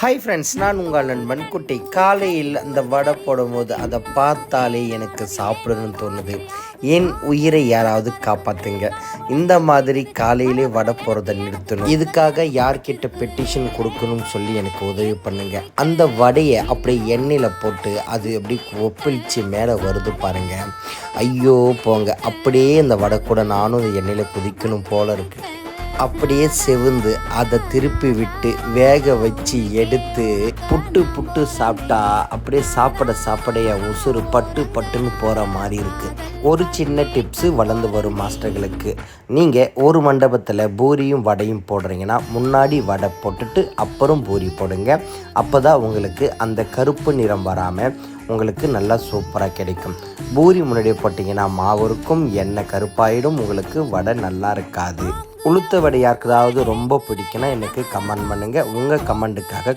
Hi friends, நான் உங்கள் நண்பன் குட்டி. காலையில் அந்த வடை போடும்போது அதை பார்த்தாலே எனக்கு சாப்பிடணும்னு தோணுது. என் உயிரை யாராவது காப்பாற்றுங்க. இந்த மாதிரி காலையிலே வடை போடுறதை நிறுத்தணும். இதுக்காக யார்கிட்ட பெட்டிஷன் கொடுக்கணும்னு சொல்லி எனக்கு உதவி பண்ணுங்க. அந்த வடையை அப்படியே எண்ணெயில் போட்டு அது எப்படி ஒப்பிழிச்சு மேலே வருது பாருங்க. ஐயோ போங்க, அப்படியே அந்த வடை கூட நானும் அந்த எண்ணெயில் குதிக்கணும் போல இருக்குது. அப்படியே செவுந்து அதை திருப்பி விட்டு வேக வச்சு எடுத்து புட்டு சாப்பிட்டா அப்படியே சாப்பிட என் உசுறு பட்டுன்னு போகிற மாதிரி இருக்குது. ஒரு சின்ன டிப்ஸு வளர்ந்து வரும் மாஸ்டர்களுக்கு. நீங்கள் ஒரு மண்டபத்தில் பூரியும் வடையும் போடுறீங்கன்னா முன்னாடி வடை போட்டுட்டு அப்புறம் பூரி போடுங்க. அப்போ தான் உங்களுக்கு அந்த கருப்பு நிறம் வராமல் உங்களுக்கு நல்லா சூப்பராக கிடைக்கும். பூரி முன்னாடி போட்டிங்கன்னா மாவு இருக்கும், எண்ணெய் கருப்பாயிடும், உங்களுக்கு வடை நல்லா இருக்காது. உளுத்த வடை யாருக்காவது ரொம்ப பிடிக்குன்னா எனக்கு கமெண்ட் பண்ணுங்கள். உங்கள் கமெண்ட்டுக்காக